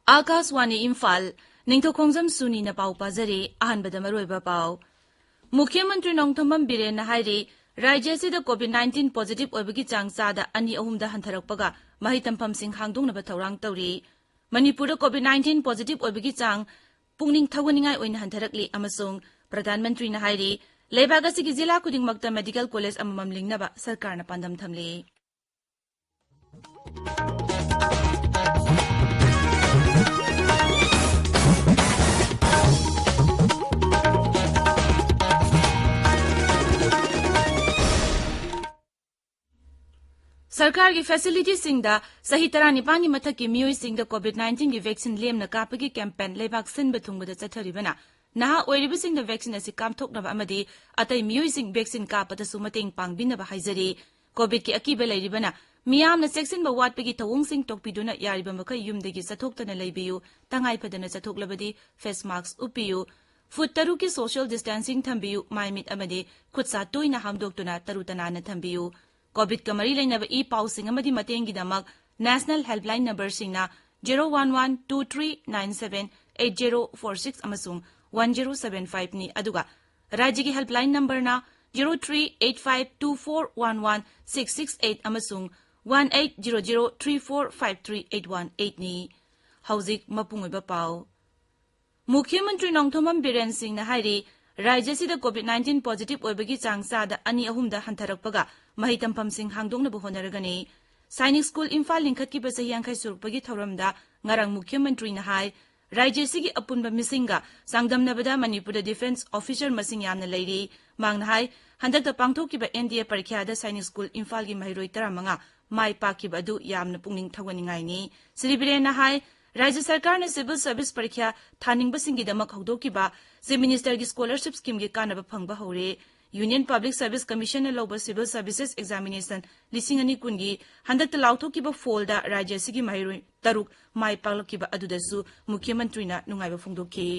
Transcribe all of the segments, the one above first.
Akaswani Imphal, Ningthoukhongjam Suni na pau pazari, ahanbada maroiba pau. Mukhyamantri Nongthombam Biren na hairi, Rajya sida COVID-19 positive oibagi chang sada ani ahumda hantarakpaga, mahitampham sing hangdongnaba thaurang tauri. Manipur COVID-19 positive oibagi chang, pungning thawaningai oina hantarakli amasung, Pradhan Mantri na hairi, Leibag asigi jila kudingmakta medical college amamam lingnaba sarkar na pandam thamli. सरकार की facility सिंगदा सही तरह निपानी मथक की मियोई सिंगदा कोविड-19 की vaccine Lemna कापगी campaign लेबाक सिन बथुंगदा चथरिबना नहा ओइरिबि सिंगदा vaccine असि कामथोकनबा अमदि अतै मियोई सिंग वैक्सीन कापदसु मतेंग पांगबिनबा हाइजरी कोविड की अकीबे लैरिबना मियामना सेक्सिनबा वाटपगी तवोंग सिंग टोकपिदुना यारिबा मखै युमदगी चथोक्तना लैबियु तंगाई फदना चथोकलबदि फेस मास्क उपियु फुट तरु की सोशल डिस्टेंसिंग थंबियु माइमिट अमदि खुदसा तोइना हामदोक्तुना तरुतनाना थंबियु कोविड का मरी लेनब ई पाउसिंग अमदि मतेंगी दमक नेशनल हेल्पलाइन नंबर सिंगना 01123978046 अमसुंग 1075 नि अदुगा राज्य की हेल्पलाइन नंबर ना 0385241166 अमसुंग 180034538118 नि हौजिक मपुंगबा पाउ मुख्यमंत्री नोंगथोमम बिरेन सिंह ना हाइरी राज्य सिदा कोविड-19 पॉजिटिव ओइबगी चांग सादा अनि अहुमदा हंथरकपगा महितंफम सिंह हांगदोंगनबु होनरगनी सैनिक स्कूल इम्फाल लिंखतकी बसही यांखै सुरुपगी थौरमदा ngarang मुख्यमंत्री ना हाय राज्य सिगी अपुनबा मिसिंगा सांगदमनबदा मणिपुर डिफेंस ऑफिसर मसिंग यामना लैरी मांगना हाय हंदकता पांगथोकिबा एनडीए परीक्षादा सैनिक स्कूल इम्फाल की महिरोई 15 माई पाकिबा अदु यामना पुंगनिंग थगनिंगाइनी श्रीबिरेन ना हाय राज्य सरकार ने सिविल सर्विस परीक्षा थानिंगबसिंगीदमक हौदोकिबा चीफ मिनिस्टर की स्कॉलरशिप स्कीम की कानब फंगबा हौरे यूनियन पब्लिक सर्विस कमीशन ने लौब सिविल सर्विसेज एग्जामिनेशन 2020 की हंदक लाउथोकिबा फोल्दा राज्य सिगी महिरोई तरुक माई पालकिबा अदुदसु मुख्यमंत्री ना नुंगाइबा फोंदोखी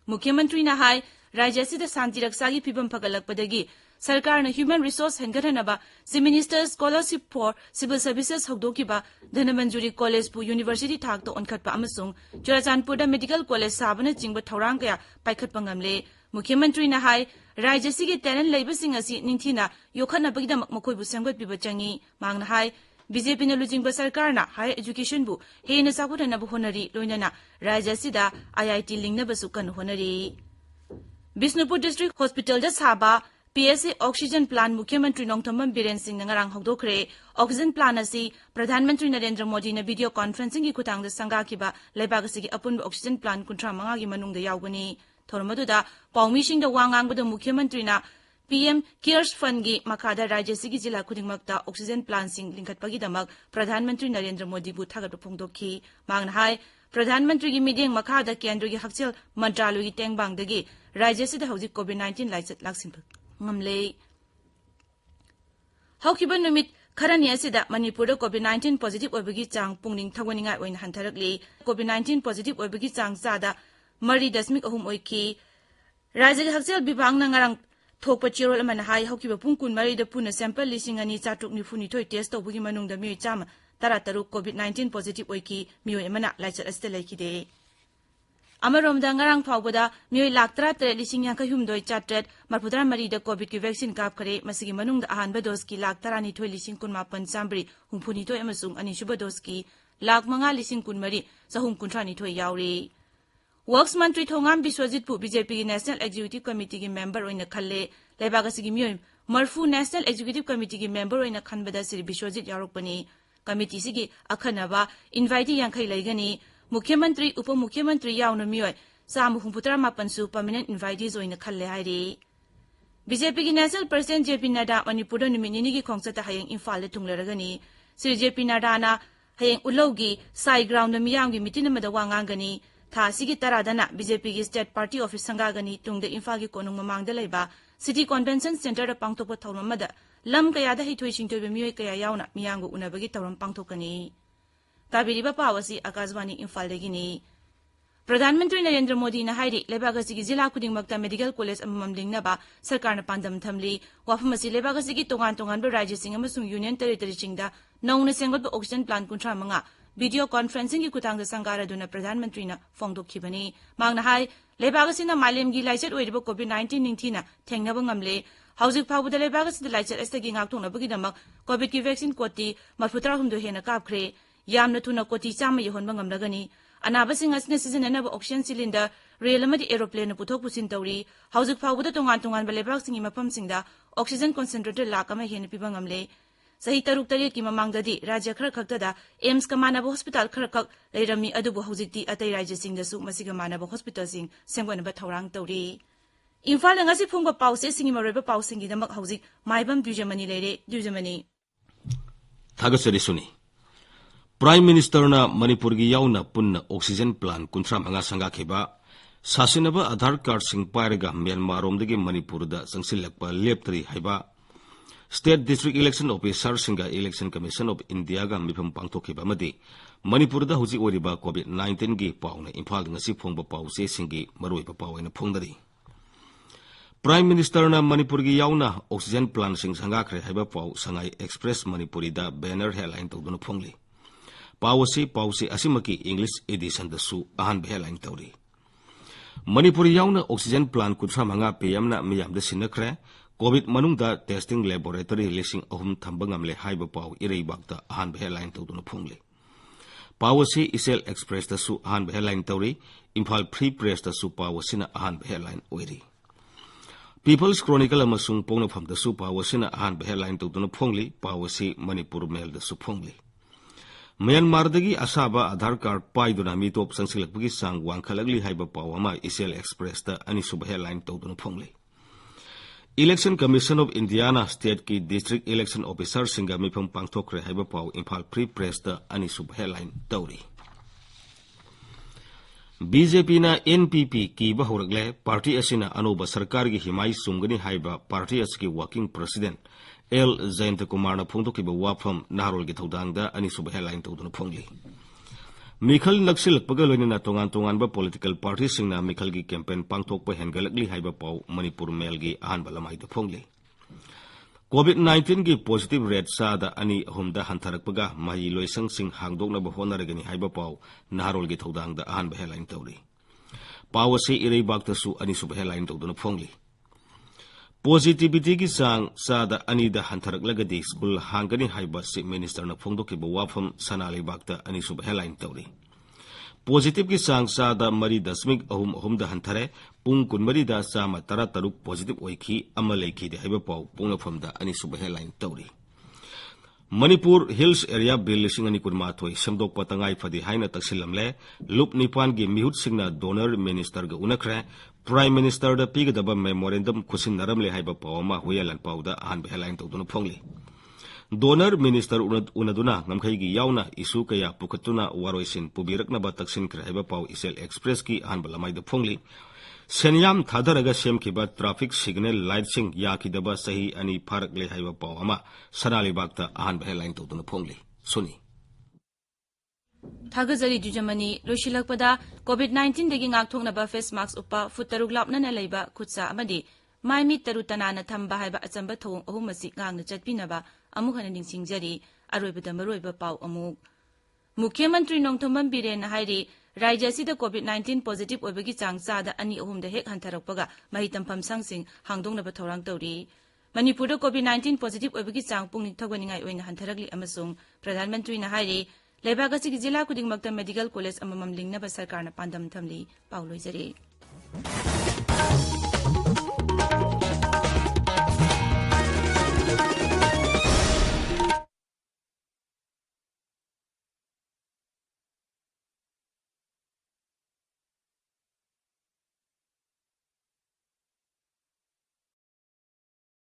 मुख्यमंत्री ना हाय राज्य सिदा शांति रक्षा की फिबम फगलकपदगी सरकार ने ह्यूमन रिसोर्स हेंगरहनबा chief minister scholarship for civil services हौदोकिबा धनमंजुरी कॉलेज पु यूनिवर्सिटी थाकतो ओनखटपा अमसुंग चुराचानपुर मेडिकल कॉलेज साबना चिंग थौरांग कया पाइखटपा ngamle मुख्यमंत्री ना हाय राज्य सिगी टैलेंट लैबसिंग असि निंथिना योखनबगिदमक मखोइबु सेमगतपिबा चंगी मांगना हाय बीजेपी ने लुजिंगबा सरकार ना हायर एजुकेशन बु हेना साबुरनबु होनरी लोइनना राज्य सिदा आईआईटी लिंगनबसु कन होनरी बिष्णुपुर डिस्ट्रिक्ट हॉस्पिटल दा साबा पीएसए ऑक्सीजन प्लान मुख्यमंत्री नोंगथोम्बम बिरेन सिंह नंगरांग हौदोखरे ऑक्सीजन प्लान असि प्रधानमंत्री नरेंद्र मोदी ने वीडियो कॉन्फ्रेंसिंग की खुतांगदा संगाकिबा लेबागसिगी अपुन ऑक्सीजन प्लान 35 की मनुंगदा यावगनी थोरमदुदा पाउमीसिंगदा वांगांगबदा मुख्यमंत्री ना पीएम केयर्स फंड की मखादा राज्य सिगी जिला खुदिंगमक्ता ऑक्सीजन प्लान सिंग लिंखटपगिदमक प्रधानमंत्री नरेंद्र मोदी बु थागत फोंदोखी मांगना हाय प्रधानमंत्री की मीडियम मखादा केंद्र की हक्सेल मंत्रालय की टेंगबांगदगी राज्य सिदा हौजिक कोविड-19 लाइचत लाक्सिन ngamle haukiba numit kharani asida manipur covid-19 positive oibagi chang pungning thagwaninga oina hantarakli covid-19 positive oibagi chang sada mari dasmik ahum oiki rajya haksel bibang na ngarang thokpa chirol amana hai haukiba pungkun mari da puna sample lising ani chatuk ni funi thoi test tobugi manung da mi chama tarataru covid-19 positive oiki mi emana laichat asite laikide अमरोमदा ngarang phawbada mioi lakh 13,000 chatret marpudra mari da covid ki vaccine kap khare masigi manung da ahan ba dose ki lakh 12,000 chambri humphuni toi amasung ani shuba dose ki lakh 5,000 sahum kunthani thoi yauri works mantri thongam biswajit pu bjp ki national executive committee ki member oina khalle lebaga sigi mioi marfu national executive committee ki member oina khanbada siri biswajit yarokpani committee sigi akhanaba invitee yankhai laigani मुख्यमंत्री उप मुख्यमंत्री यावना मियोय सामु हुंपुतरा मापनसु permanent invitees ओइना खल्ले हाइरे बीजेपी की national president JP Nadda Manipur निमिनिनी की खोंगसता हयेंग इम्फाल ले थुंगलरगनी श्री जेपी नड्डा ना हयेंग उलौगी साई ग्राउंड मियाम की मीटिंग मदा वांगांगनी था सिगी तरादना बीजेपी की स्टेट पार्टी ऑफिस संगागनी तुंगदे इम्फाल की कोनुंग ममांगदा लेबा सिटी कन्वेंशन सेंटर दा पांगथोप थौरम मदा लम कयादा हिथोइ सिंगतोबे मियोय कया यावना मियांगो उनबगी थौरम पांगथोकनी ताबिरिबा पावसी आकाशवाणी इम्फाल देगिनी प्रधानमंत्री नरेंद्र मोदी ने हाइरी लेबाग असिगी जिला खुदिंगमक्ता मेडिकल कॉलेज अममम लिंगनबा सरकारना पांदम थमली वाफम असि लेबाग असिगी तोगान तोगानबा राज्यसिंग अमसुंग यूनियन टेरिटरीसिंगदा नौना सेंगतबा ऑक्सीजन प्लांट 35 वीडियो कॉन्फ्रेंसिंग की खुतांग संगार अदुना प्रधानमंत्री ना फोंदोखिबनी मांगना हाई लेबाग असिना मालेमगी लाइचत ओइरिबा कोविड-19 निंगथीना थेंगनबा ngamle हौजिक फाउबदा लेबाग असिदा लाइचत एस्टगी ngakthongnabagidamak कोविड की वैक्सीन कोटी 34 हेना कापख्रे यामना थुना कोटी चामा यहोनबा ngamlagani अनाबसिंग असने सिजननब ऑक्सीजन सिलिंडर रेल अमदि एरोप्लेन पुथोक पुसिन तौरी हौजिक फाउबदा तोंगान तोंगान लेबाग सिंगी मफमसिंगदा ऑक्सीजन कंसंट्रेटर लाख अमा हेना पिबा ngamle सही तरुक तरेट की ममांगददी राज्य खर खक्तदा एम्स का मानब हॉस्पिटल खर खक लेरमी अदुबु हौजिकती अतै राज्य सिंगदसु मसिगा मानब hospital Singh सेंगवनबा थौरांग तौरी Imphal ngasi phungba pause singi maroiba pausingi damak hauzik maibam Dwijamani leire Dwijamani Thagasari Suni Prime Minister na Manipur gi yauna punna oxygen plant kunthram anga sanga kheba sasinaba Aadhaar card sing pairaga Myanmar romdagi Manipur da sangsilakpa leptri haiba State District Election Officer singa Election Commission of India ga mifam pangthokhiba madi Manipur da huji oriba COVID-19 gi pauna Imphal ngasi phungba pause singi maroiba pawaina phungdari Prime Minister na Manipur gi yauna oxygen plant sing sanga khre haiba pau sangai express Manipuri da banner headline tawduna phungli pause asimaki English edition da su ahan headline tawri Manipuri yauna oxygen plant kuthra manga PM na miyam da sinakre COVID manung da testing laboratory listing ahum thambangamle haiba pau irei bakta ahan headline tawduna phungli pause Isel Express da su ahan headline tawri Imphal Free Press da su pawasina ahan headline oiri People's Chronicle amasung pongna pham da su pawasina ahan headline tawduna phungli pawasi Manipur Mail da su phungli Myanmar dagi asaba Aadhaar card paiduna mitop sangsilakpagi sang wangkhalagli haiba pawama Isel Express da ani sub headline tawduna phungli Election Commission of Indiana State ki District Election Officer singa mifam pangthokre haiba paw Imphal Free Press da ani sub headline tawri BJP na NPP ki bahuragle party asina anoba sarkar gi himai sumgani haiba party aski working president L Kumar na phongdokiba wafam naharol gi thodangda ani sub headline tawduna phongli Mikhal naksilakpaga loinina tongan ba political party singna Mikhal gi campaign pangthokpa hengalakli haiba paw Manipur Mail gi ahanba lamai da phongli COVID-19 gi positive rate sa da ani ahumda hantharakpaga mahi loisang sing hangdokna ba honaragani haiba paw naharol gi thodangda ahanba headline tawri pawase irei bakta su ani sub headline tawduna phongli Positivity ki sang sa da ani da hantaraklagadi school hangani haiba Chief Minister na phongdokiba wafam sanali bakta ani sub headline tawri Positive ki sang sa da mari dasmik ahum da hanthare pung kunmari da sama tara taruk positive oiki amaleki de haiba paw pungna pham da ani sub headline tawri Manipur Hills Area Bill lising ani kunma thoi samdok patangai phadi haina taksilamle lup nipan gi mihut singna donor minister ga unakre Prime Minister da pigadaba memorandum khusin naramle haiba pawama huyalan pawda ahan headline tawduna phongli Donor Minister unaduna ngamkhai gi yauna isu kaya pukatuna waroisin pubirakna ba taksin kre haiba paw Isel Express ki ahan balamai da phongli Senyam thadaraga semkhiba traffic signal light sing yakidaba sahi ani pharakle haiba pawama sanali bakta ahan headline tawduna phongli Suni Thagazari Dwijamani loishilakpada COVID-19 dagi ngakthoknaba face mask upa futaruk lapnana leiba khutsa amadi maimi tarutanana thamba haiba achamba thong ahumasi ngangna chatpinaba amukhana ningsingjari aroibada maroiba paw amuk Mukhyamantri Ningthoukhongjam Biren hairi Rajya sida COVID-19 positive oibagi changsa da ani ahumda hek hantarakpaga mahitam phamsang sing hangdongnaba thorang tawri Manipur da COVID-19 positive oibagi chang pungning thogwaningai oina hantarakli amasung Pradhan Mantri na hairi Lebagasi ki jila kudingmakta medical college amamam lingnaba sarkarna pandam thamli pauloi jare